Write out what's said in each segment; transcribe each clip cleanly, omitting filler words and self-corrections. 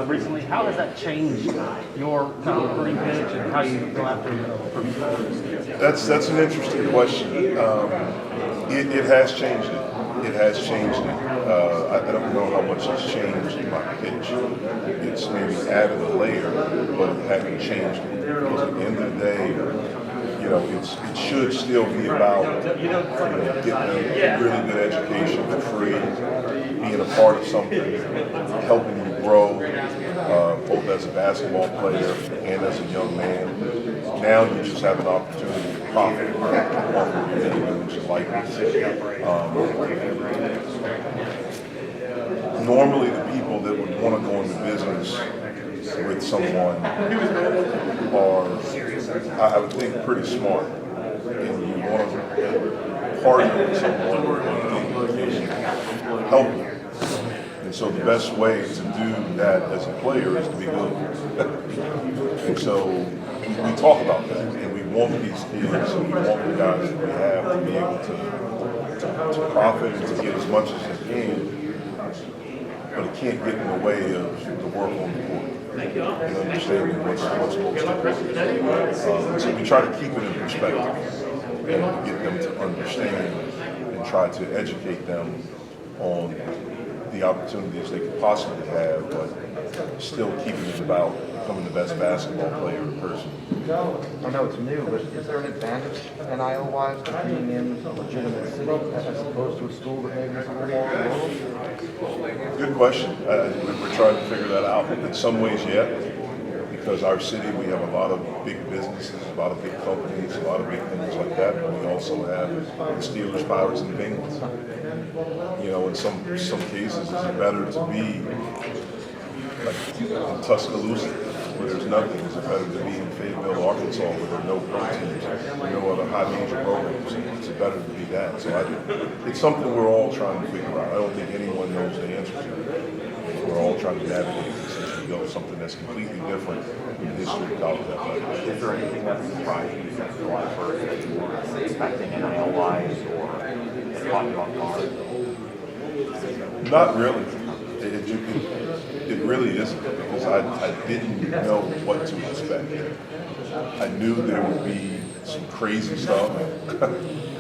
recently. How has that changed your kind of recruiting pitch and how you go after recruits? That's an interesting question. It has changed it. It has changed it. I don't know how much it's changed my pitch. It's maybe added a layer, but it hasn't changed it. Because at the end of the day, it should still be about getting a really good education for free, being a part of something, helping you grow, both as a basketball player and as a young man. Now you just have an opportunity to profit off of your game, which is like normally the people that would want to go into business with someone are, I would think, pretty smart. And you want to partner with someone and help them. And so the best way to do that as a player is to be good. And so we talk about that, and we want these kids, and we want the guys that we have to be able to profit and to get as much as they can, but it can't get in the way of the work on the court and understanding what's most important. So we try to keep it in perspective and get them to understand and try to educate them on the opportunities they could possibly have, but still keeping it about becoming the best basketball player in person. I know it's new, but is there an advantage NIL-wise to being in a legitimate city as opposed to a school that maybe is a little more rural? Good question. We're trying to figure that out. In some ways, yeah, because our city, we have a lot of big businesses, a lot of big companies, a lot of big things like that. But we also have the Steelers, Pirates, and Penguins. In some cases, it's better to be like in Tuscaloosa, where there's nothing. Is it better to be in Fayetteville, Arkansas, where there are no pro teams, no other high major programs? It's better to be that. So it's something we're all trying to figure out. I don't think anyone knows the answer to it. We're all trying to navigate this as we go. Something that's completely different in the history of college athletics. Is there anything that surprised you since July 1st that you were expecting NIL-wise or caught you off guard? Not really. It really isn't, because I didn't know what to expect. I knew there would be some crazy stuff,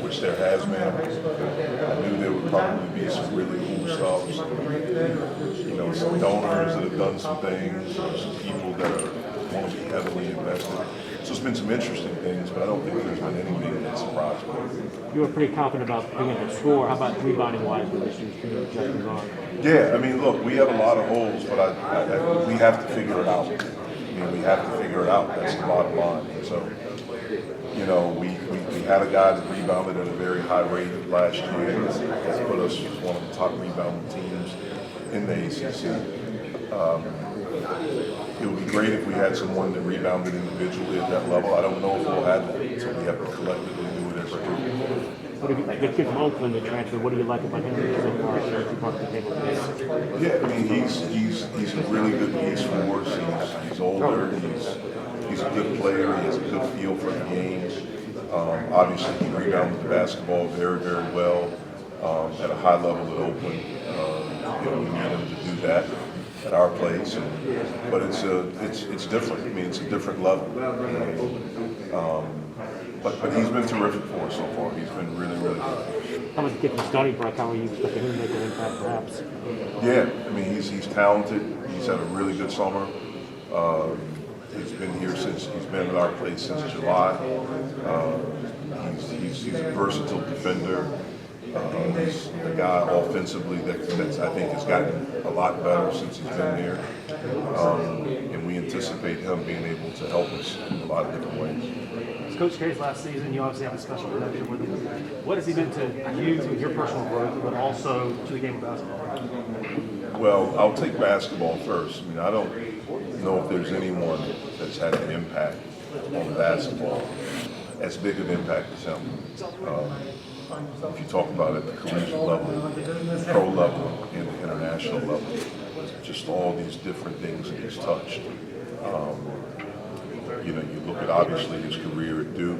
which there has been. I knew there would probably be some really cool stuff. Some donors that have done some things, some people that want to be heavily invested. So it's been some interesting things, but I don't think there's been anything that surprised me. You were pretty confident about being able to score. How about rebounding-wise with this year's team adjustments on? Yeah, look, we have a lot of holes, but we have to figure it out. We have to figure it out. That's the bottom line. And so, we had a guy that rebounded at a very high rate last year. That put us as one of the top rebounding teams in the ACC. It would be great if we had someone that rebounded individually at that level. I don't know if we'll have that, so we have to collectively do it as a group. What do you like? The kid from Oakland, the transfer. What do you like about him so far? Yeah, he's a really good piece for us. He's older. He's a good player. He has a good feel for the game. Obviously, he rebounded the basketball very, very well at a high level at Oakland. We need him to do that at our place, but it's different. It's a different level. But he's been terrific for us so far. He's been really, really good. How about the kid from Stony Brook? How are you expecting him to make an impact, perhaps? Yeah, he's talented. He's had a really good summer. He's been here he's been at our place since July. He's a versatile defender. He's a guy offensively that I think has gotten a lot better since he's been here. And we anticipate him being able to help us in a lot of different ways. As Coach Carey's last season, you obviously have a special connection with him. What has he been to you, to your personal growth, but also to the game of basketball? Well, I'll take basketball first. I don't know if there's anyone that's had an impact on basketball, as big of an impact as him. If you talk about it at the collegiate level, pro level, and the international level, just all these different things that he's touched. You look at obviously his career at Duke,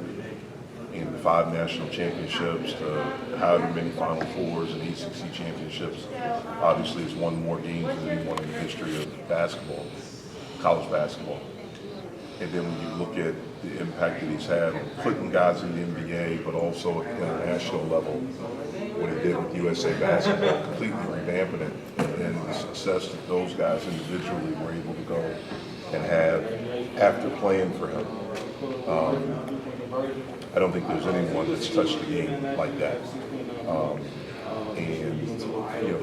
in 5 national championships to however many Final Fours and ACC championships. Obviously, it's won more games than anyone in the history of basketball, college basketball. And then when you look at the impact that he's had on putting guys in the NBA, but also at the international level, what he did with USA Basketball, completely revamping it, and the success that those guys individually were able to go and have after playing for him. I don't think there's anyone that's touched the game like that. And you know,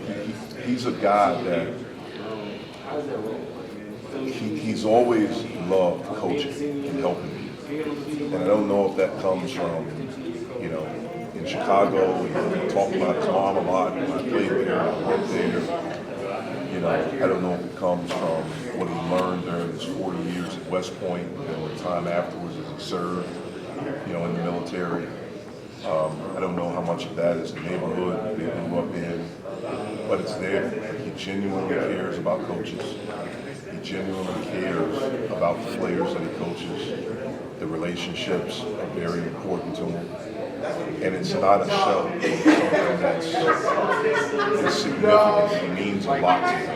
he's a guy that he's always loved coaching and helping people. And I don't know if that comes from, you know, in Chicago, he talked about his mom a lot when I played there, I worked there. You know, I don't know if it comes from what he learned during his 40 years at West Point and the time afterwards as he served, you know, in the military. I don't know how much of that is the neighborhood they grew up in, but it's there. He genuinely cares about coaches. He genuinely cares about the players that he coaches. The relationships are very important to him. And it's not a show. It's something that's significant. He means a lot to him.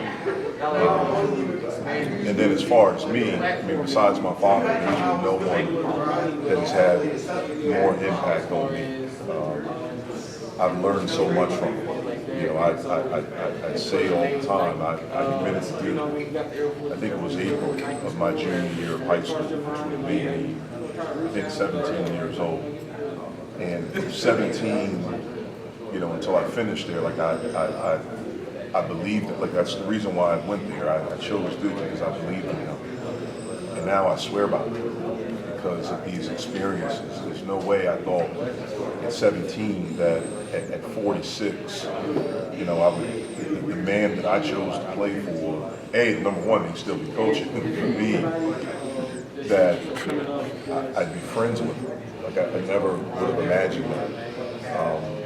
And then as far as me, I mean, besides my father, there's been no one that has had more impact on me. I've learned so much from him. You know, I say all the time, I committed to do, I think it was April of my junior year of high school, which would be, I think, 17 years old. And from 17, you know, until I finished there, like I believed it. Like that's the reason why I went there. I chose Duke because I believed in him. And now I swear by it because of these experiences. There's no way I thought at 17 that at 46, you know, I would, the man that I chose to play for, A, number one, he'd still be coaching, and B, that I'd be friends with him. Like I never would have imagined that.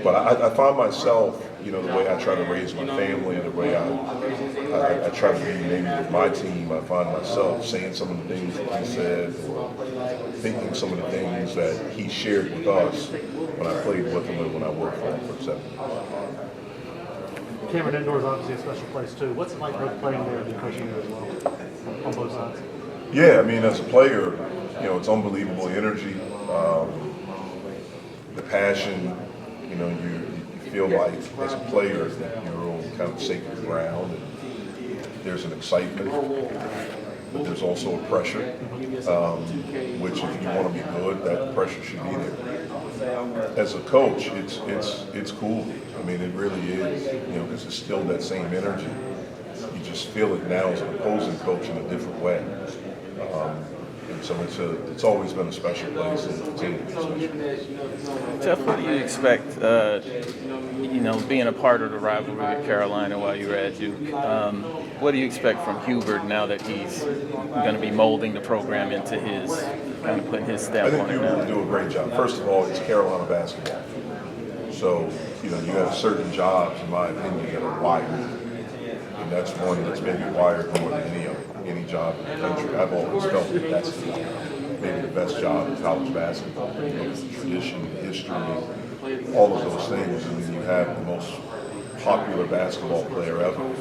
But I find myself, you know, the way I try to raise my family, the way I try to be maybe with my team, I find myself saying some of the things that he said, or thinking some of the things that he shared with us when I played with him and when I worked for him for 7 years. Cameron, indoor is obviously a special place too. What's it like both playing there and coaching there as well, on both sides? Yeah, I mean, as a player, you know, it's unbelievable energy, the passion. You know, you feel like as a player that you're on kind of sacred ground, and there's an excitement, but there's also a pressure, which if you want to be good, that pressure should be there. As a coach, it's cool. I mean, it really is, you know, because it's still that same energy. You just feel it now as an opposing coach in a different way. And so it's always been a special place, and it's continues to be special. Jeff, what do you expect, you know, being a part of the rivalry with Carolina while you were at Duke? What do you expect from Hubert now that he's going to be molding the program into his, kind of putting his stamp on it now? I think Hubert will do a great job. First of all, it's Carolina basketball. So, you know, you have certain jobs, in my opinion, that are wired. And that's one that's maybe wired more than any job in the country. I've always felt that that's maybe the best job in college basketball. You know, the tradition, the history, all of those things. I mean, you have the most popular basketball player ever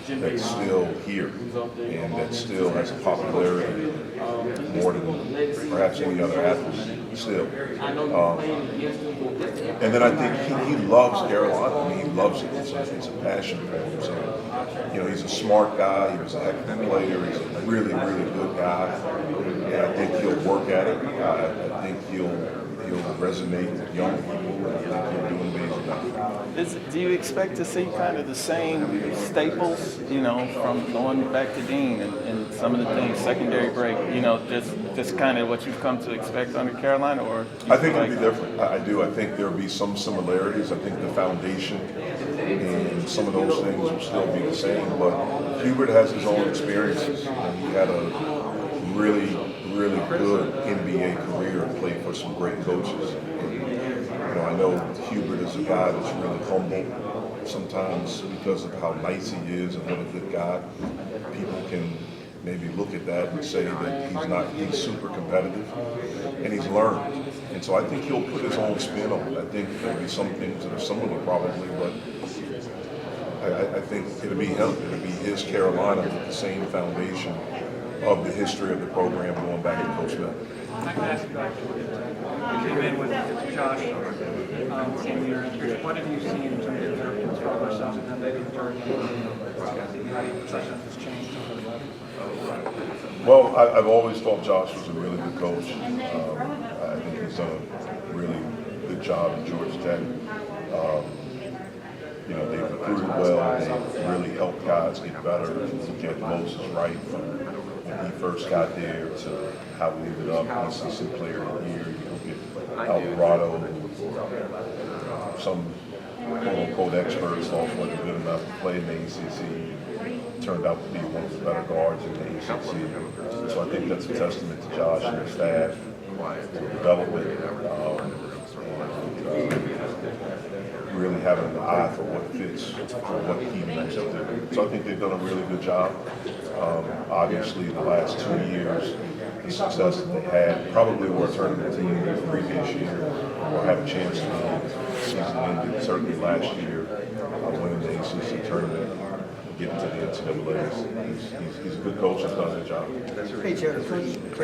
that's still here and that still has a popularity more than perhaps any other athlete still. And then I think he loves Carolina. I mean, he loves it. It's a passion for him. So, you know, he's a smart guy. He was a heck of a player. He's a really, really good guy. And I think he'll work at it. I think he'll resonate with young people. And I think he'll do an amazing job. Do you expect to see kind of the same staples, you know, from going back to Dean and some of the things, secondary break, you know, just kind of what you've come to expect under Carolina? Or I think it'll be different. I do. I think there'll be some similarities. I think the foundation and some of those things will still be the same. But Hubert has his own experiences. And he had a really good NBA career and played for some great coaches. And, you know, I know Hubert is a guy that's really humble sometimes because of how nice he is and what a good guy. People can maybe look at that and say that he's super competitive, and he's learned. And so I think he'll put his own spin on it. I think there'll be some things that are similar probably, but I think it'll be him. It'll be his Carolina with the same foundation of the history of the program going back to Coach Bell. I can ask you back to you came in with Josh senior. What have you seen in terms of their progress since then they've returned? How do you perception has changed? Well, I've always thought Josh was a really good coach. I think he's done a really good job at Georgia Tech. You know, they've recruited well. They've really helped guys get better. Look at Moses Wright from when he first got there to how we ended up ACC Player of the Year. You look at Alvarado, some quote-unquote experts thought wasn't good enough to play in the ACC. Turned out to be one of the better guards in the ACC. So I think that's a testament to Josh and his staff, to development, really having an eye for what fits for what he wants to do. So I think they've done a really good job. Obviously, the last 2 years, the success that they had probably were a tournament team the previous year, or have a chance to win. The season ended certainly last year, winning the ACC tournament, getting to the NCAAs. He's a good coach. Has done a good job. Hey, Jeff,